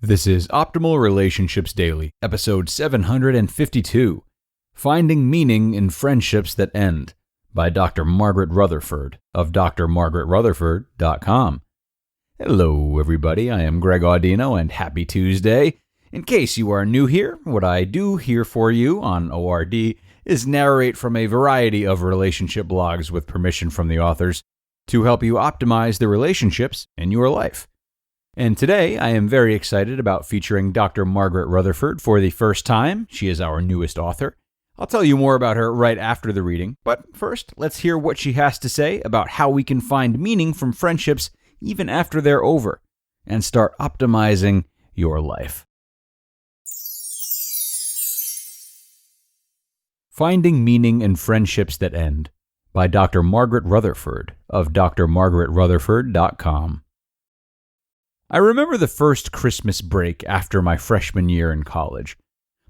This is Optimal Relationships Daily, episode 752, Finding Meaning in Friendships That End, by Dr. Margaret Rutherford of drmargaretrutherford.com. Hello, everybody. I am Greg Audino, and happy Tuesday. In case you are new here, what I do here for you on ORD is narrate from a variety of relationship blogs with permission from the authors to help you optimize the relationships in your life. And today, I am very excited about featuring Dr. Margaret Rutherford for the first time. She is our newest author. I'll tell you more about her right after the reading, but first, let's hear what she has to say about how we can find meaning from friendships even after they're over, and start optimizing your life. Finding Meaning in Friendships That End, by Dr. Margaret Rutherford of drmargaretrutherford.com. I remember the first Christmas break after my freshman year in college.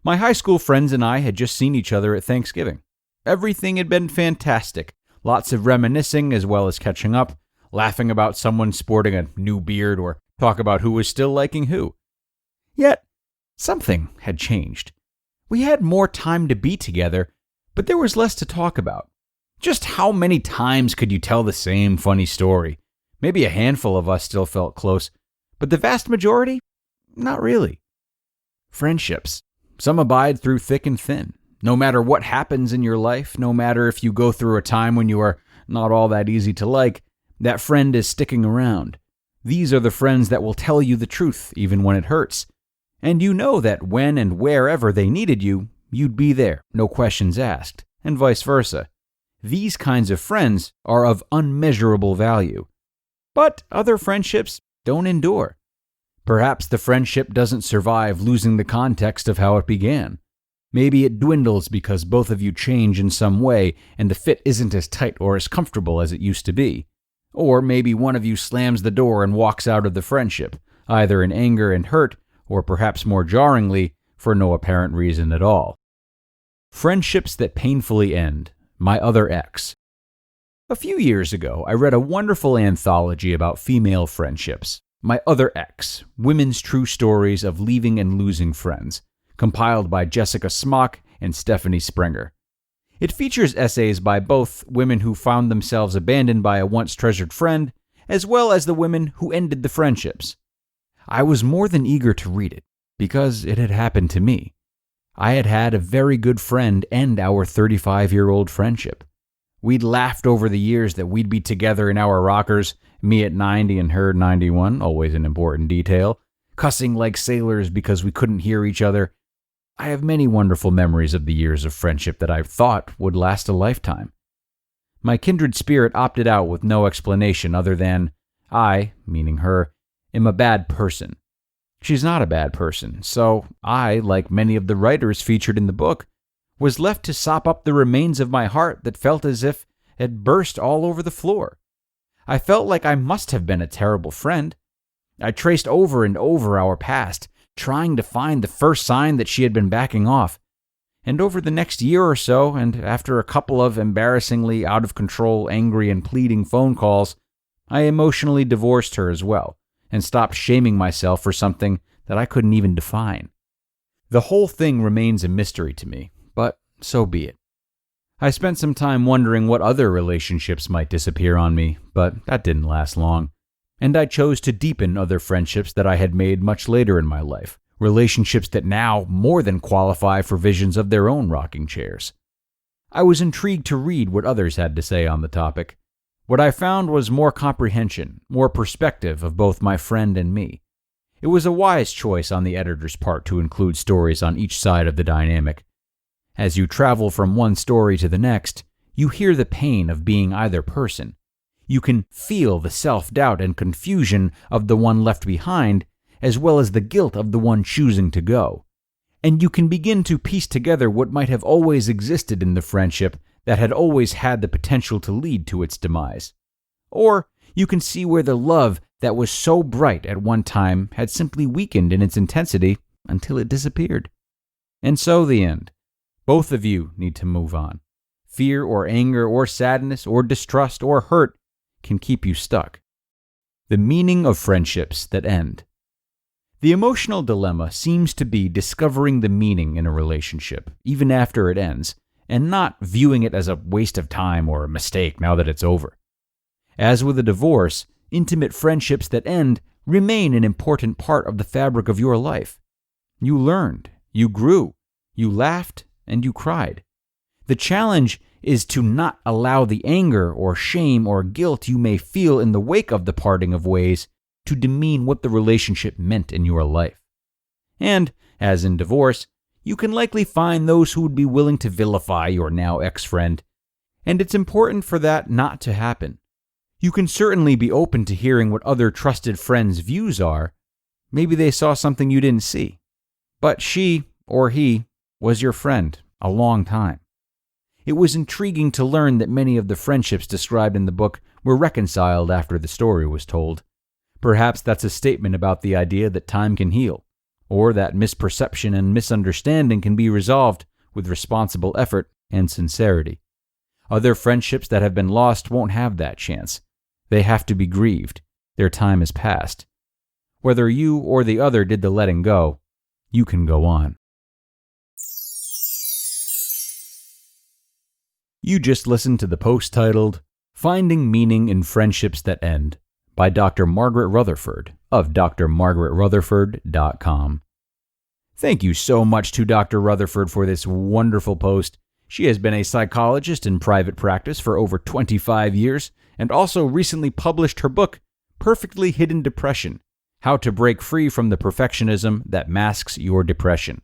My high school friends and I had just seen each other at Thanksgiving. Everything had been fantastic. Lots of reminiscing as well as catching up, laughing about someone sporting a new beard or talk about who was still liking who. Yet, something had changed. We had more time to be together, but there was less to talk about. Just how many times could you tell the same funny story? Maybe a handful of us still felt close, but the vast majority? Not really. Friendships. Some abide through thick and thin. No matter what happens in your life, no matter if you go through a time when you are not all that easy to like, that friend is sticking around. These are the friends that will tell you the truth, even when it hurts. And you know that when and wherever they needed you, you'd be there, no questions asked, and vice versa. These kinds of friends are of unmeasurable value. But other friendships don't endure. Perhaps the friendship doesn't survive losing the context of how it began. Maybe it dwindles because both of you change in some way and the fit isn't as tight or as comfortable as it used to be. Or maybe one of you slams the door and walks out of the friendship, either in anger and hurt, or perhaps more jarringly, for no apparent reason at all. Friendships That Painfully End, My Other Ex. A few years ago, I read a wonderful anthology about female friendships, My Other Ex, Women's True Stories of Leaving and Losing Friends, compiled by Jessica Smock and Stephanie Springer. It features essays by both women who found themselves abandoned by a once treasured friend, as well as the women who ended the friendships. I was more than eager to read it, because it had happened to me. I had had a very good friend end our 35-year-old friendship. We'd laughed over the years that we'd be together in our rockers, me at 90 and her 91, always an important detail, cussing like sailors because we couldn't hear each other. I have many wonderful memories of the years of friendship that I thought would last a lifetime. My kindred spirit opted out with no explanation other than, I, meaning her, am a bad person. She's not a bad person, so I, like many of the writers featured in the book, was left to sop up the remains of my heart that felt as if it had burst all over the floor. I felt like I must have been a terrible friend. I traced over and over our past, trying to find the first sign that she had been backing off. And over the next year or so, and after a couple of embarrassingly out-of-control, angry and pleading phone calls, I emotionally divorced her as well, and stopped shaming myself for something that I couldn't even define. The whole thing remains a mystery to me, but so be it. I spent some time wondering what other relationships might disappear on me, but that didn't last long. And I chose to deepen other friendships that I had made much later in my life, relationships that now more than qualify for visions of their own rocking chairs. I was intrigued to read what others had to say on the topic. What I found was more comprehension, more perspective of both my friend and me. It was a wise choice on the editor's part to include stories on each side of the dynamic. As you travel from one story to the next, you hear the pain of being either person. You can feel the self-doubt and confusion of the one left behind, as well as the guilt of the one choosing to go. And you can begin to piece together what might have always existed in the friendship that had always had the potential to lead to its demise. Or you can see where the love that was so bright at one time had simply weakened in its intensity until it disappeared. And so the end. Both of you need to move on. Fear or anger or sadness or distrust or hurt can keep you stuck. The meaning of friendships that end. The emotional dilemma seems to be discovering the meaning in a relationship, even after it ends, and not viewing it as a waste of time or a mistake now that it's over. As with a divorce, intimate friendships that end remain an important part of the fabric of your life. You learned, you grew, you laughed, and you cried. The challenge is to not allow the anger or shame or guilt you may feel in the wake of the parting of ways to demean what the relationship meant in your life. And, as in divorce, you can likely find those who would be willing to vilify your now ex-friend, and it's important for that not to happen. You can certainly be open to hearing what other trusted friends' views are. Maybe they saw something you didn't see. But she, or he, was your friend a long time. It was intriguing to learn that many of the friendships described in the book were reconciled after the story was told. Perhaps that's a statement about the idea that time can heal, or that misperception and misunderstanding can be resolved with responsible effort and sincerity. Other friendships that have been lost won't have that chance. They have to be grieved. Their time is past. Whether you or the other did the letting go, you can go on. You just listened to the post titled, Finding Meaning in Friendships That End by Dr. Margaret Rutherford of drmargaretrutherford.com. Thank you so much to Dr. Rutherford for this wonderful post. She has been a psychologist in private practice for over 25 years and also recently published her book, Perfectly Hidden Depression: How to Break Free from the Perfectionism That Masks Your Depression.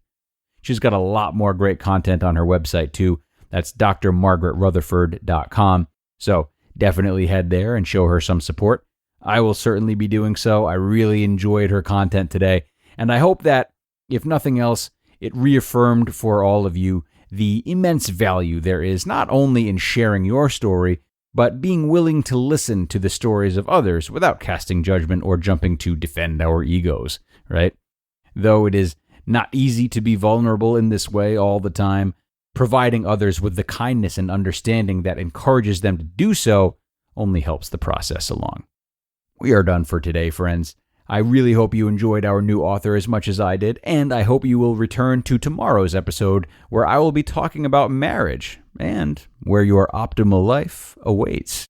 She's got a lot more great content on her website too. That's drmargaretrutherford.com. So definitely head there and show her some support. I will certainly be doing so. I really enjoyed her content today, and I hope that, if nothing else, it reaffirmed for all of you the immense value there is not only in sharing your story, but being willing to listen to the stories of others without casting judgment or jumping to defend our egos, right? Though it is not easy to be vulnerable in this way all the time, providing others with the kindness and understanding that encourages them to do so only helps the process along. We are done for today, friends. I really hope you enjoyed our new author as much as I did, and I hope you will return to tomorrow's episode where I will be talking about marriage and where your optimal life awaits.